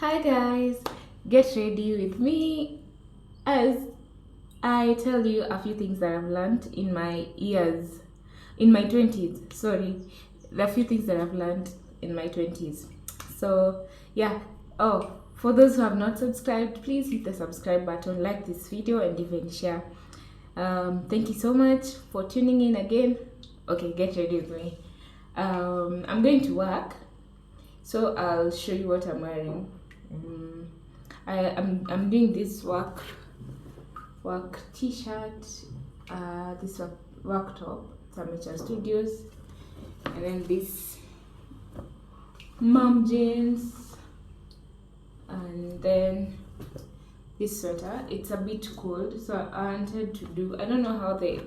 Hi guys, get ready with me as I tell you a few things that I've learned in my years, in my 20s. Sorry, the few things that I've learned in my 20s. So, yeah. Oh, for those who have not subscribed, please hit the subscribe button, like this video, and even share. Thank you so much for tuning in again. Okay, get ready with me. I'm going to work, so I'll show you what I'm wearing. Mm, I'm doing this work t-shirt, this work top, Samacha Studios, and then this mom jeans, and then this sweater. It's a bit cold, so I wanted to do. I don't know how the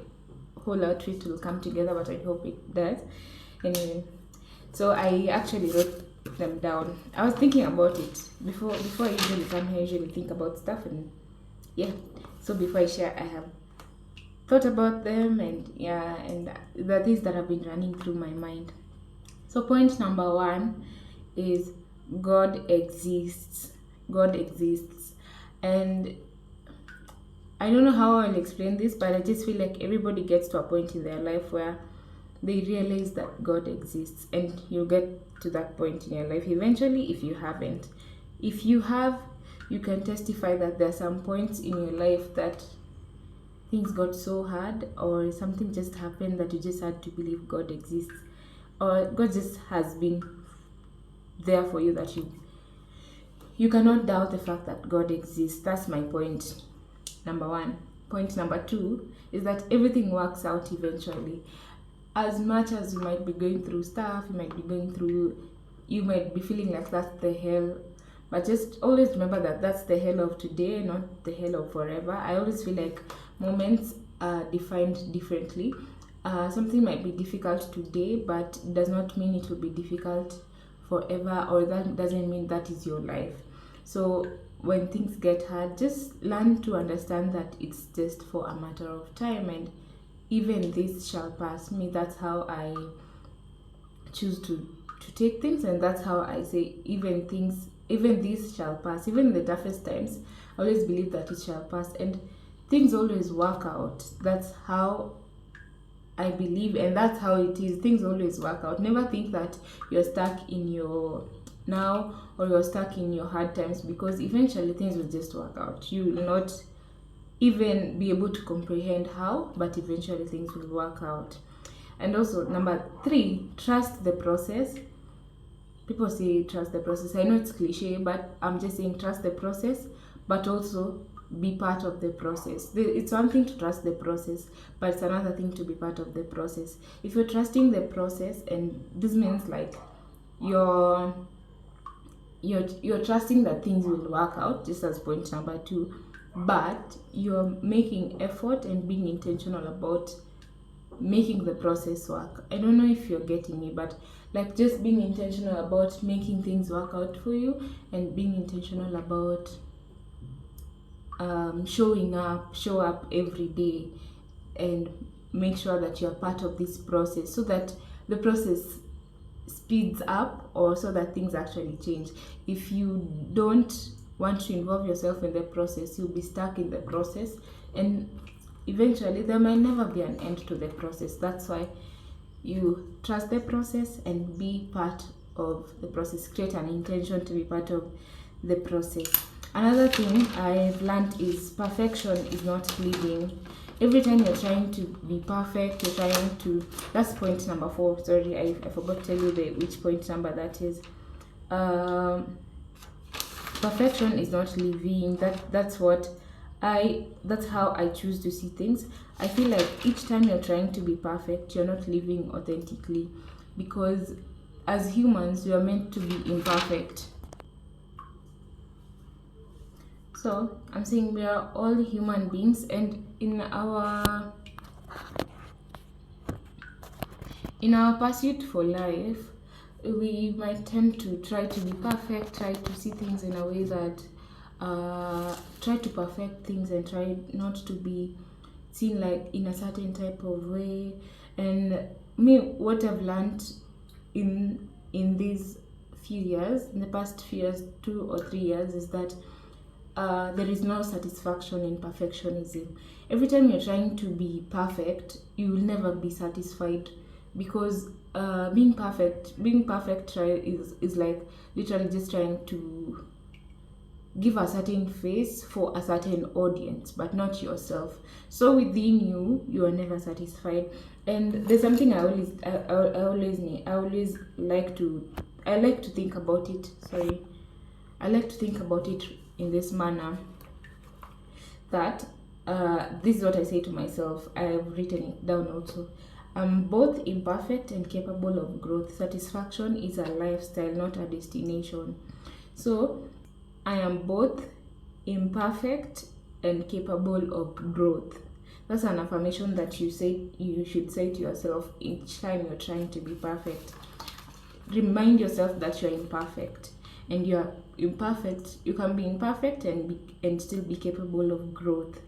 whole outfit will come together, but I hope it does. Anyway, so I actually wrote them down. I was thinking about it before I usually come here. I usually think about stuff, and yeah. So before I share, I have thought about them, and yeah, and the things that have been running through my mind. So point number one is God exists. God exists, and I don't know how I'll explain this, but I just feel like everybody gets to a point in their life where they realize that God exists, and you'll get to that point in your life eventually if you haven't. If you have, you can testify that there are some points in your life that things got so hard, or something just happened that you just had to believe God exists, or God just has been there for you, that you cannot doubt the fact that God exists. That's my point number one. Point number two is that everything works out eventually. As much as you might be going through stuff, you might be feeling like that's the hell, but just always remember that that's the hell of today, not the hell of forever. I always feel like moments are defined differently. Something might be difficult today, but it does not mean it will be difficult forever, or that doesn't mean that is your life. So when things get hard, just learn to understand that it's just for a matter of time, and even this shall pass me. That's how I choose to take things, and that's how I say even this shall pass. Even in the toughest times, I always believe that it shall pass, and things always work out. That's how I believe, and that's how it is. Things always work out. Never think that you're stuck in your now, or you're stuck in your hard times, because eventually things will just work out. You will not even be able to comprehend how, but eventually things will work out. And also, number three, trust the process. People say trust the process. I know it's cliche, but I'm just saying trust the process, but also be part of the process. It's one thing to trust the process, but it's another thing to be part of the process. If you're trusting the process, and this means like you're you're trusting that things will work out, just as point number two, but you're making effort and being intentional about making the process work. I don't know if you're getting me, but like just being intentional about making things work out for you, and being intentional about show up every day, and make sure that you're part of this process, so that the process speeds up, or so that things actually change. If you don't want to involve yourself in the process, you'll be stuck in the process, and eventually there might never be an end to the process. That's why you trust the process and be part of the process. Create an intention to be part of the process. Another thing I've learned is perfection is not living. Every time you're trying to be perfect, you're trying to. That's point number four. Sorry, I forgot to tell you which point number that is. Um, Perfection is not living. That's how I choose to see things. I feel like each time you're trying to be perfect, you're not living authentically, because as humans we are meant to be imperfect. So I'm saying we are all human beings, and in our pursuit for life, we might tend to try to be perfect, try to see things in a way that try to perfect things, and try not to be seen like in a certain type of way. And me, what I've learned in these few years, in the past few years, 2 or 3 years, is that there is no satisfaction in perfectionism. Every time you're trying to be perfect, you will never be satisfied, because being perfect is like literally just trying to give a certain face for a certain audience, but not yourself. So within you, you are never satisfied. And there's something I always like to think about it. Sorry, I like to think about it in this manner, that this is what I say to myself. I have written it down also. I'm both imperfect and capable of growth. Satisfaction is a lifestyle, not a destination. So I am both imperfect and capable of growth. That's an affirmation that you should say to yourself each time you're trying to be perfect. Remind yourself that you're imperfect, and you're imperfect. You can be imperfect and still be capable of growth.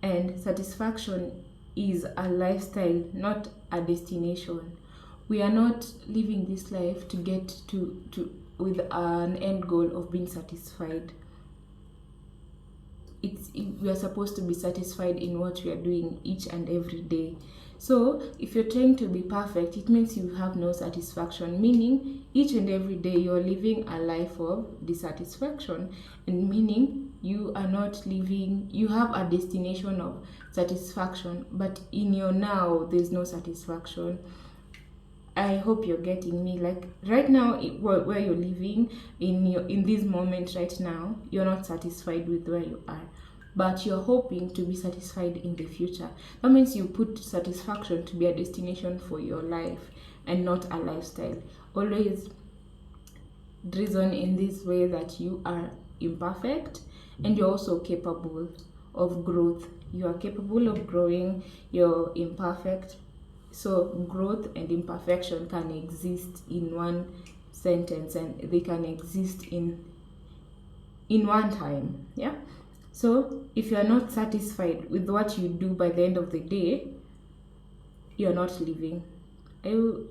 And satisfaction is a lifestyle, not a destination. We are not living this life to get to with an end goal of being satisfied. We are supposed to be satisfied in what we are doing each and every day. So if you're trying to be perfect, it means you have no satisfaction, meaning each and every day you're living a life of dissatisfaction, and meaning you are not living, you have a destination of satisfaction, but in your now there's no satisfaction. I hope you're getting me. Like right now, where you're living in this moment right now, you're not satisfied with where you are, but you're hoping to be satisfied in the future. That means you put satisfaction to be a destination for your life and not a lifestyle. Always reason in this way that you are imperfect and you're also capable of growth. You are capable of growing. You're imperfect. So growth and imperfection can exist in one sentence, and they can exist in one time. Yeah. So if you are not satisfied with what you do by the end of the day, you're not living. Are you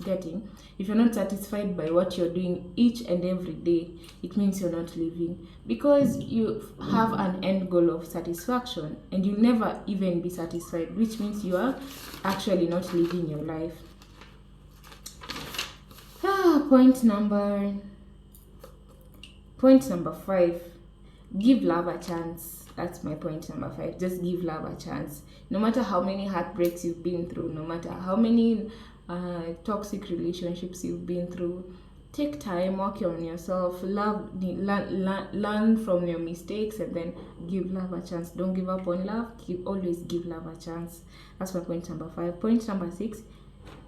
getting? If you're not satisfied by what you're doing each and every day, it means you're not living, because you have an end goal of satisfaction and you'll never even be satisfied, which means you are actually not living your life. Point number 5, give love a chance. That's my point number 5. Just give love a chance. No matter how many heartbreaks you've been through, no matter how many toxic relationships you've been through, take time, work on yourself, learn from your mistakes, and then give love a chance. Don't give up on love. Always give love a chance. That's my point number 5. Point number 6,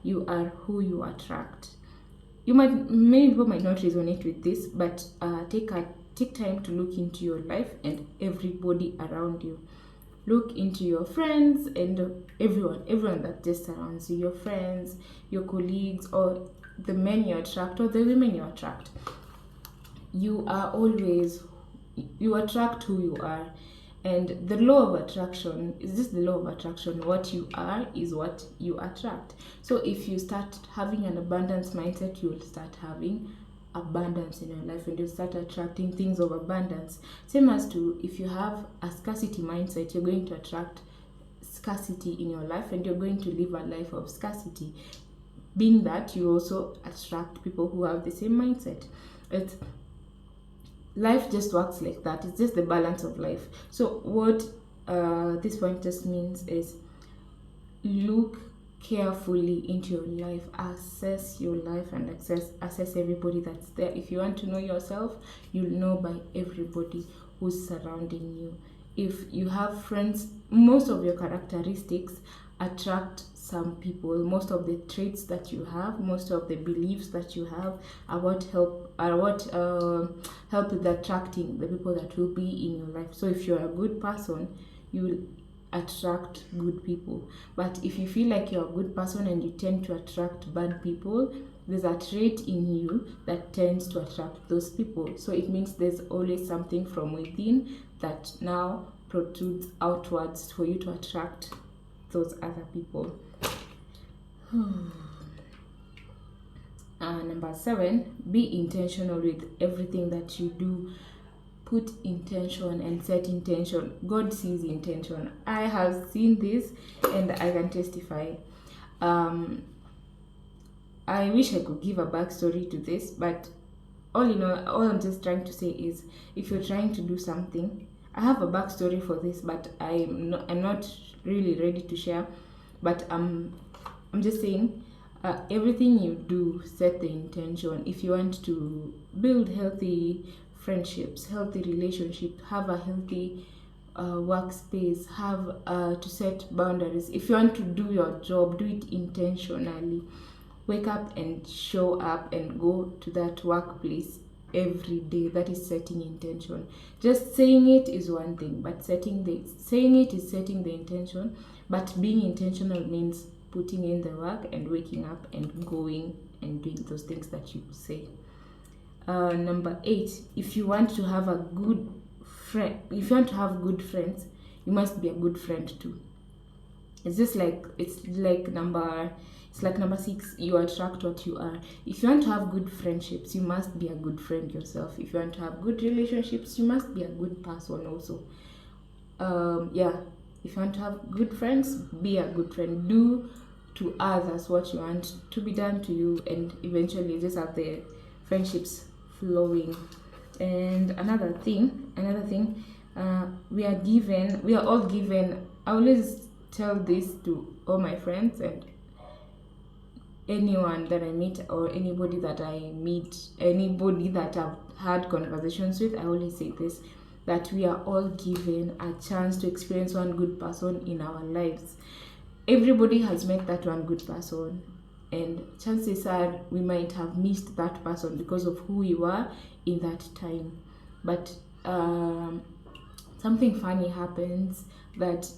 you are who you attract. Many people might not resonate with this, but take time to look into your life and everybody around you. Look into your friends and everyone that just surrounds you, your friends, your colleagues, or the men you attract or the women you attract. You attract who you are. And the law of attraction is just the law of attraction. What you are is what you attract. So if you start having an abundance mindset, you will start having abundance in your life, and you start attracting things of abundance. Same as to if you have a scarcity mindset, you're going to attract scarcity in your life, and you're going to live a life of scarcity, being that you also attract people who have the same mindset. Life just works like that. It's just the balance of life. So what this point just means is, look carefully into your life, assess your life, and assess everybody that's there. If you want to know yourself, you'll know by everybody who's surrounding you. If you have friends, most of your characteristics attract some people. Most of the traits that you have, most of the beliefs that you have are what help with attracting the people that will be in your life. So if you're a good person, you will attract good people. But if you feel like you're a good person and you tend to attract bad people, there's a trait in you that tends to attract those people. So it means there's always something from within that now protrudes outwards for you to attract those other people. Number 7, be intentional with everything that you do. Put intention and set intention. God sees intention. I have seen this and I can testify. I wish I could give a backstory to this, but all I'm just trying to say is, if you're trying to do something, I have a backstory for this, but I'm not really ready to share. But I'm just saying, everything you do, set the intention. If you want to build healthy friendships, healthy relationships, have a healthy workspace, have to set boundaries. If you want to do your job, do it intentionally. Wake up and show up and go to that workplace every day. That is setting intention. Just saying it is one thing, but saying it is setting the intention. But being intentional means putting in the work and waking up and going and doing those things that you say. Number 8, if you want to have good friends, you must be a good friend too. It's like number 6, you attract what you are. If you want to have good friendships, you must be a good friend yourself. If you want to have good relationships, you must be a good person also. If you want to have good friends, be a good friend. Do to others what you want to be done to you, and eventually just have the friendships flowing. And another thing, we are all given. I always tell this to all my friends and anyone that I meet, or anybody that I've had conversations with. I always say this, that we are all given a chance to experience one good person in our lives. Everybody has met that one good person, and chances are we might have missed that person because of who we were in that time. But something funny happens, that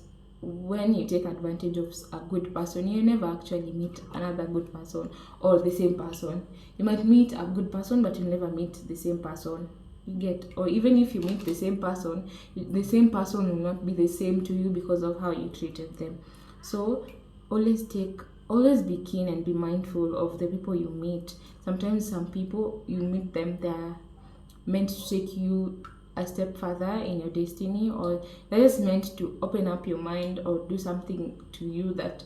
when you take advantage of a good person, you never actually meet another good person or the same person. You might meet a good person, but you never meet the same person. You get? Or even if you meet the same person will not be the same to you because of how you treated them. So always be keen and be mindful of the people you meet. Sometimes some people, you meet them, they're meant to take you a step further in your destiny, or they're just meant to open up your mind or do something to you that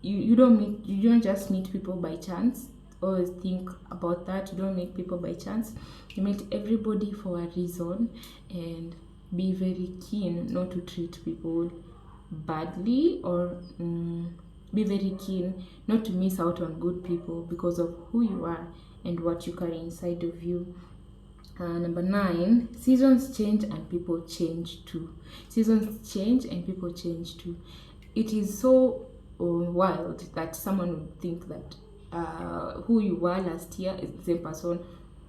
you don't just meet people by chance. Always think about that. You don't meet people by chance. You meet everybody for a reason, and be very keen not to treat people badly, or be very keen not to miss out on good people because of who you are and what you carry inside of you. Number 9, seasons change and people change too. Seasons change and people change too. It is so wild that someone would think that who you were last year is the same person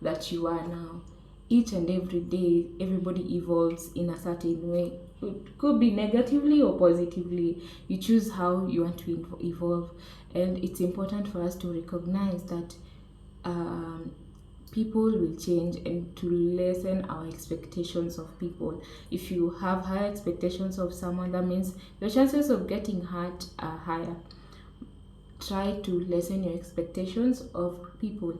that you are now. Each and every day, everybody evolves in a certain way. It could be negatively or positively. You choose how you want to evolve, and it's important for us to recognize that people will change, and to lessen our expectations of people. If you have high expectations of someone, that means your chances of getting hurt are higher. Try to lessen your expectations of people.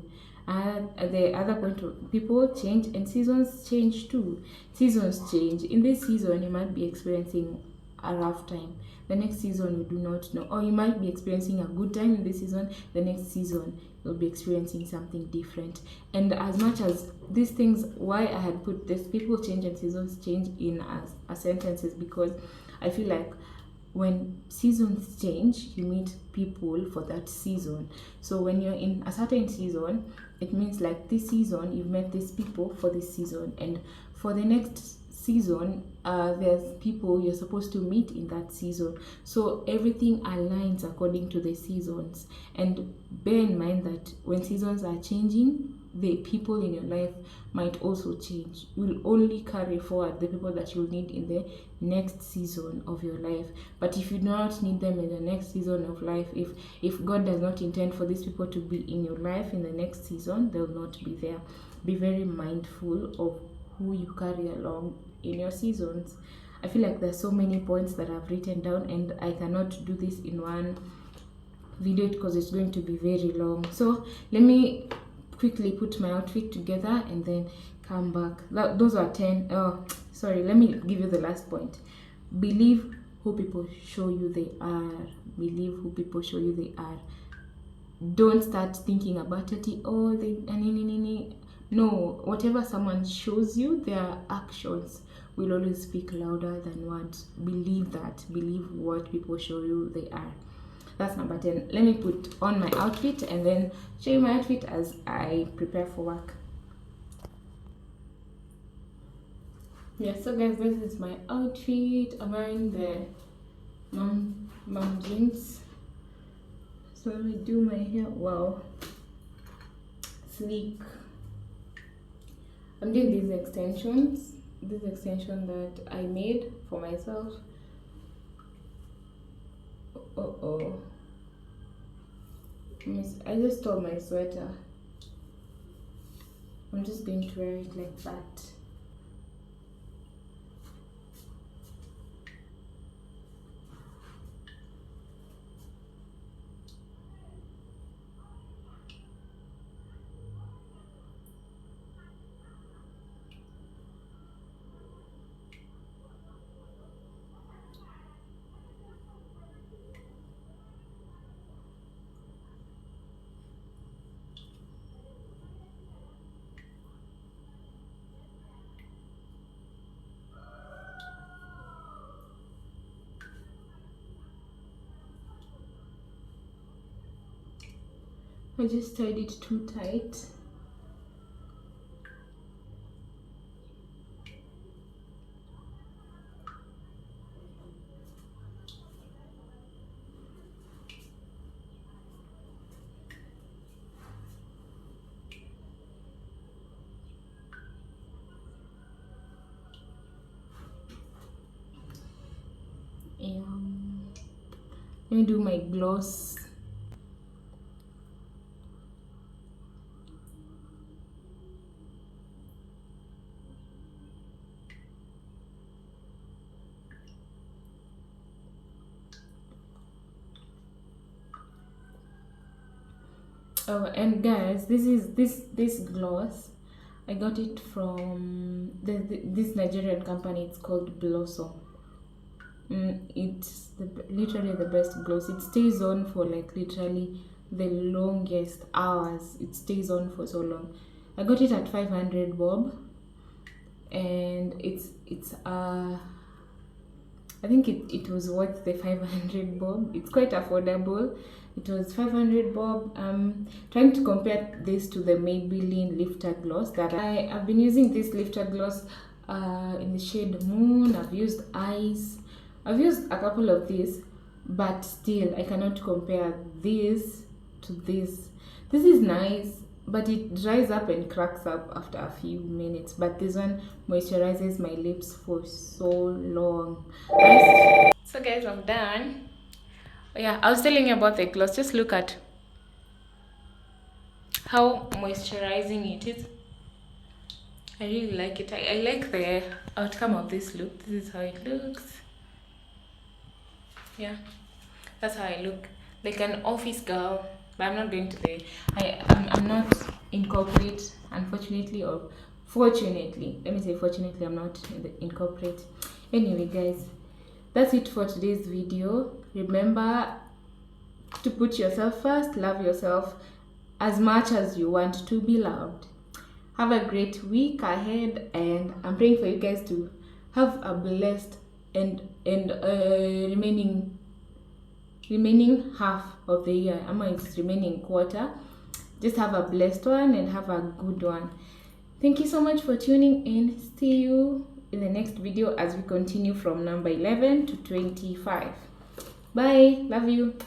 And the other point of, people change and seasons change too. Seasons change. In this season, you might be experiencing a rough time. The next season, you do not know. Or you might be experiencing a good time in this season. The next season, you'll be experiencing something different. And as much as these things, why I had put this, people change and seasons change in a sentence, is because I feel like when seasons change, you meet people for that season. So when you're in a certain season, it means like this season, you've met these people for this season. And for the next season, there's people you're supposed to meet in that season. So everything aligns according to the seasons. And bear in mind that when seasons are changing, the people in your life might also change. You will only carry forward the people that you'll need in the next season of your life. But if you do not need them in the next season of life, if God does not intend for these people to be in your life in the next season, they'll not be there. Be very mindful of who you carry along in your seasons. I feel like there's so many points that I've written down, and I cannot do this in one video because it's going to be very long. So let me quickly put my outfit together and then come back. Those are 10. Oh, sorry, let me give you the last point. Believe who people show you they are. Believe who people show you they are. Don't start thinking about it. Oh, no, whatever someone shows you, their actions will always speak louder than words. Believe that. Believe what people show you they are. That's number 10. Let me put on my outfit and then show you my outfit as I prepare for work. Yeah, so guys, this is my outfit. I'm wearing the mom jeans. So let me do my hair. Wow, sleek. I'm doing these extensions. This extension that I made for myself. I just stole my sweater. I'm just going to wear it like that. I just tied it too tight. Let me do my gloss. Oh, and guys, this gloss, I got it from this Nigerian company. It's called Blossom. It's literally the best gloss. It stays on for like literally the longest hours. It stays on for so long. I got it at 500 bob, and I think it was worth the 500 bob. It's quite affordable. It was 500 bob. Trying to compare this to the Maybelline Lifter Gloss that I've been using. This Lifter Gloss in the shade Moon. I've used Ice. I've used a couple of these, but still I cannot compare this to this. This is nice, but it dries up and cracks up after a few minutes. But this one moisturizes my lips for so long. So guys, I'm done. Yeah, I was telling you about the gloss. Just look at how moisturizing it is. I really like it. I like the outcome of this look. This is how it looks. Yeah, that's how I look, like an office girl. But I'm not going to the I'm not in corporate, unfortunately, or fortunately. Let me say fortunately, I'm not in corporate. Anyway guys, that's it for today's video. Remember to put yourself first. Love yourself as much as you want to be loved. Have a great week ahead, and I'm praying for you guys to have a blessed and remaining half of the year. It's remaining quarter. Just have a blessed one and have a good one. Thank you so much for tuning in. See you in the next video as we continue from number 11 to 25. Bye. Love you.